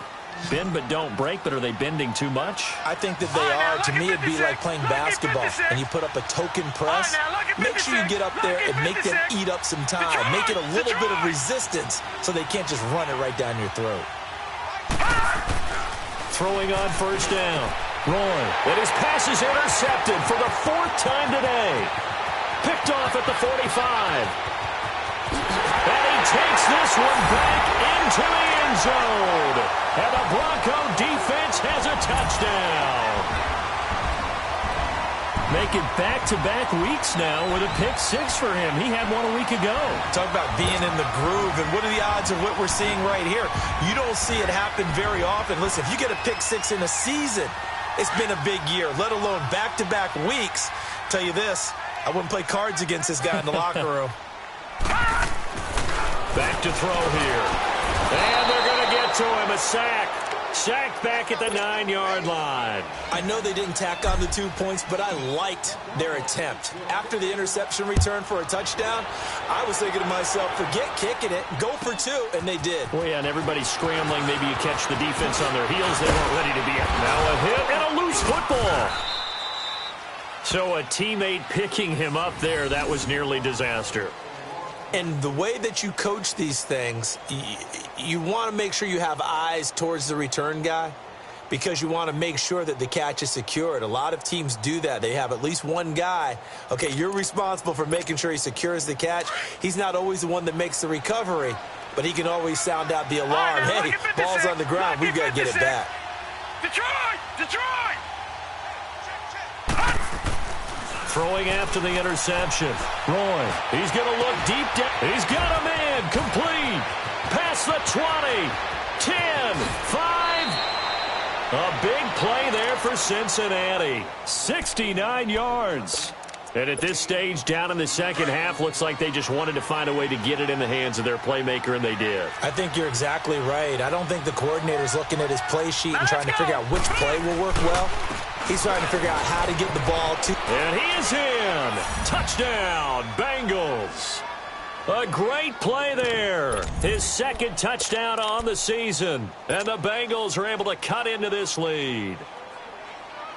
Bend but don't break, but are they bending too much? I think that they are. To me, it'd be like playing basketball, and you put up a token press. Make sure you get up there and make them eat up some time. Make it a little bit of resistance so they can't just run it right down your throat. Throwing on 1st down. Roy, and his pass is intercepted for the 4th time today. Picked off at the 45. And he takes this one back into the end zone. And the Bronco defense has a touchdown. touchdown. Making back-to-back weeks now with a pick six for him. He had one a week ago. Talk about being in the groove, and what are the odds of what we're seeing right here? You don't see it happen very often. Listen, if you get a pick six in a season, it's been a big year, let alone back-to-back weeks. Tell you this, I wouldn't play cards against this guy in the locker room. Back to throw here. And they're going to get to him, a sack. Sacked back at the 9-yard line. I know they didn't tack on the 2 points, but I liked their attempt. After the interception return for a touchdown, I was thinking to myself, forget kicking it, go for two, and they did. Well, yeah, and everybody's scrambling. Maybe you catch the defense on their heels. They weren't ready to be up. Now a hit and a loose football. So a teammate picking him up there, that was nearly disaster. And the way that you coach these things, you want to make sure you have eyes towards the return guy because you want to make sure that the catch is secured. A lot of teams do that. They have at least one guy. Okay, you're responsible for making sure he secures the catch. He's not always the one that makes the recovery, but he can always sound out the alarm. Hey, ball's on the ground. We've got to get it back. Detroit! Detroit! Throwing after the interception. Roy, he's going to look deep down. He's got a man. Complete. Past the 20. 10. 5. A big play there for Cincinnati. 69 yards. And at this stage, down in the second half, looks like they just wanted to find a way to get it in the hands of their playmaker, and they did. I think you're exactly right. I don't think the coordinator's looking at his play sheet and trying to figure out which play will work well. He's trying to figure out how to get the ball to. And he is in. Touchdown, Bengals. A great play there. His second touchdown on the season. And the Bengals are able to cut into this lead.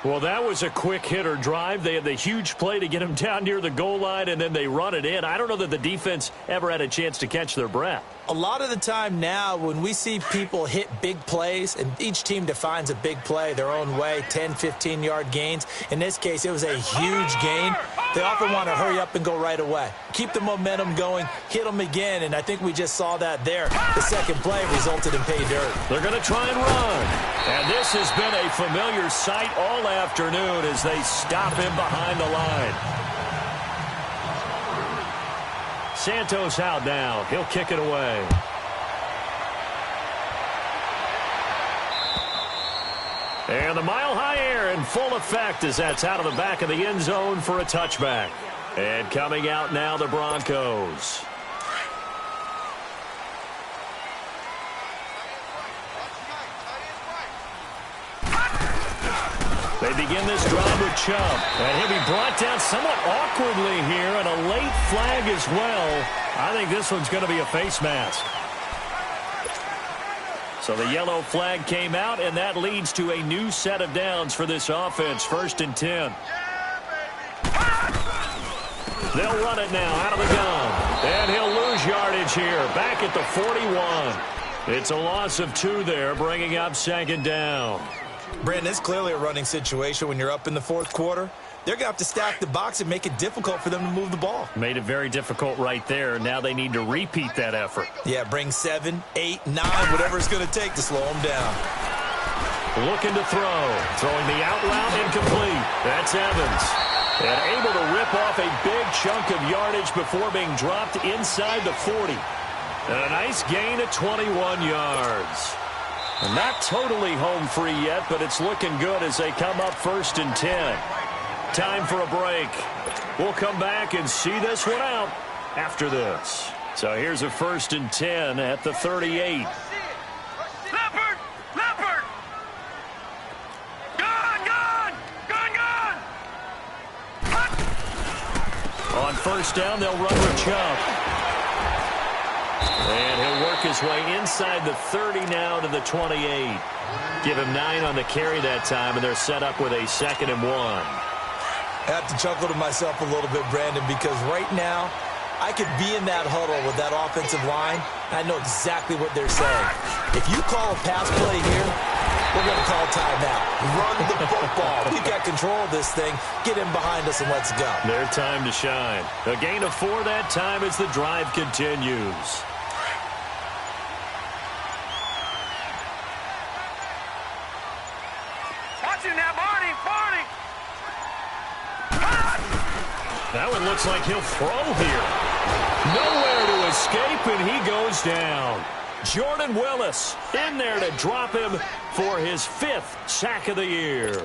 Well, that was a quick hitter drive. They had the huge play to get him down near the goal line, and then they run it in. I don't know that the defense ever had a chance to catch their breath. A lot of the time now when we see people hit big plays, and each team defines a big play their own way, 10, 15-yard gains. In this case, it was a huge gain. They often want to hurry up and go right away. Keep the momentum going, hit them again, and I think we just saw that there. The second play resulted in pay dirt. They're going to try and run. And this has been a familiar sight all afternoon as they stop him behind the line. Santos out now. He'll kick it away. And the mile-high air in full effect as that's out of the back of the end zone for a touchback. And coming out now, the Broncos. They begin this drive with Chubb. And he'll be brought down somewhat awkwardly here, and a late flag as well. I think this one's going to be a face mask. So the yellow flag came out, and that leads to a new set of downs for this offense. 1st and 10. They'll run it now out of the gun. And he'll lose yardage here. Back at the 41. It's a loss of 2 there, bringing up 2nd down. Brandon, it's clearly a running situation when you're up in the 4th quarter. They're going to have to stack the box and make it difficult for them to move the ball. Made it very difficult right there. Now they need to repeat that effort. Yeah, bring 7, 8, 9, whatever it's going to take to slow them down. Looking to throw. Throwing the out route incomplete. That's Evans. And able to rip off a big chunk of yardage before being dropped inside the 40. And a nice gain of 21 yards. Not totally home free yet, but it's looking good as they come up 1st and 10. Time for a break. We'll come back and see this one out after this. So here's a 1st and 10 at the 38. Leopard! Leopard! Gun! Gun! Gun! Gun! On 1st down, they'll run with Chubb. And he'll work his way inside the 30 now to the 28. Give him 9 on the carry that time, and they're set up with a 2nd and 1. I have to chuckle to myself a little bit, Brandon, because right now I could be in that huddle with that offensive line, and I know exactly what they're saying. If you call a pass play here, we're going to call timeout. Run the football. We've got control of this thing. Get in behind us and let's go. Their time to shine. A gain of 4 that time as the drive continues. Watch got you now, Barney. That one looks like he'll throw here. Nowhere to escape, and he goes down. Jordan Willis in there to drop him for his 5th sack of the year.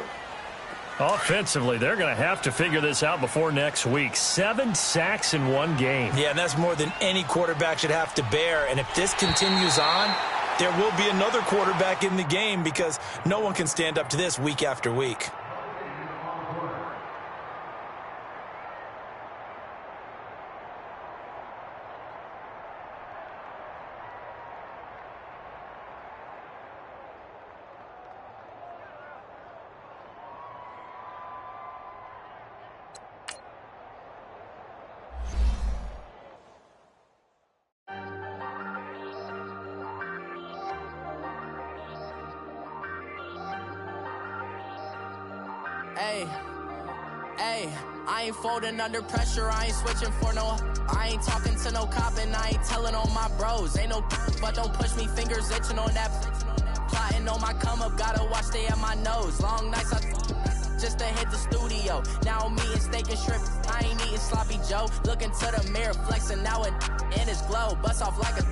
Offensively, they're going to have to figure this out before next week. 7 sacks in one game. Yeah, and that's more than any quarterback should have to bear. And if this continues on, there will be another quarterback in the game because no one can stand up to this week after week. Hey, I ain't folding under pressure, I ain't switching for no. I ain't talking to no cop and I ain't telling on my bros. Ain't no but don't push me, fingers itching on that. Plotting on my come up, gotta watch stay at my nose. Long nights just to hit the studio. Now I'm eating steak and shrimp, I ain't eating sloppy Joe. Looking to the mirror, flexing now in his glow. Bust off like a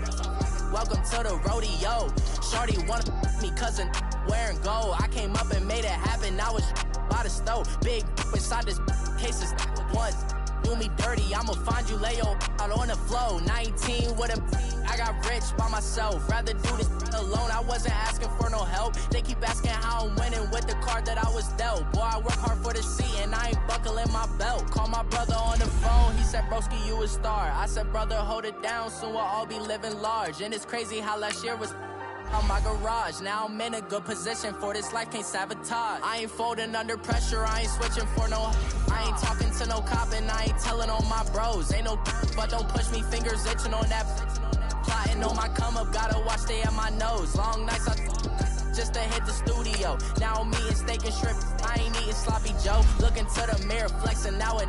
welcome to the rodeo. Shorty wanna me cousin wearing gold. I came up and made it happen, I was by the stove. Big inside this cases once. Do me dirty, I'ma find you lay out on the floor. 19 with a I got rich by myself. Rather do this alone, I wasn't asking for no help. They keep asking how I'm winning with the card that I was dealt. Boy, I work hard for the seat and I ain't buckling my belt. Call my brother on the phone, he said, broski, you a star. I said, brother, hold it down, soon we'll all be living large. And it's crazy how last year was on my garage. Now I'm in a good position for this life, can't sabotage. I ain't folding under pressure, I ain't switching for no. I ain't talking to no cop and I ain't telling on my bros. Ain't no but don't push me, fingers itching on that. Plotting on my come up, gotta watch stay at my nose. Long nights just to hit the studio. Now I'm eating steak and shrimp, I ain't eating sloppy Joe. Looking to the mirror, flexing now in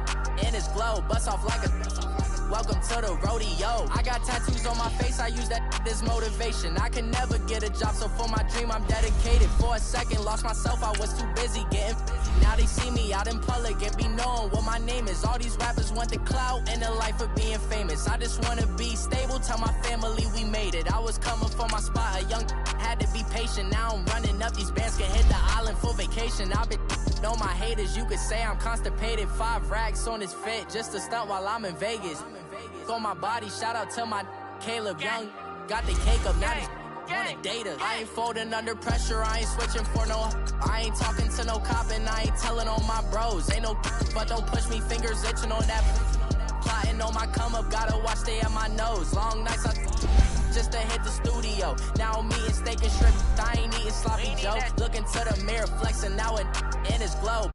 his glow. Bust off like a welcome to the rodeo. I got tattoos on my face, I use that as motivation. I can never get a job, so for my dream I'm dedicated. For a second, lost myself, I was too busy getting. Now they see me out in public and be knowing what my name is. All these rappers want the clout and the life of being famous. I just wanna be stable, tell my family we made it. I was coming for my spot, a young had to be patient. Now I'm running up, these bands can hit the island for vacation. I've been on my haters, you could say I'm constipated. 5 racks on his fit, just to stunt while I'm in Vegas. On my body, shout out to my Caleb Young. Got the cake up, now he's wanna date us. I ain't folding under pressure, I ain't switching for no. I ain't talking to no cop and I ain't telling on my bros. Ain't no but don't push me, fingers itching on that. Plotting on my come up, gotta watch stay at my nose. Long nights just to hit the studio. Now I'm eating steak and shrimp, I ain't eating sloppy Joe. Looking to the mirror, flexing now in his glow.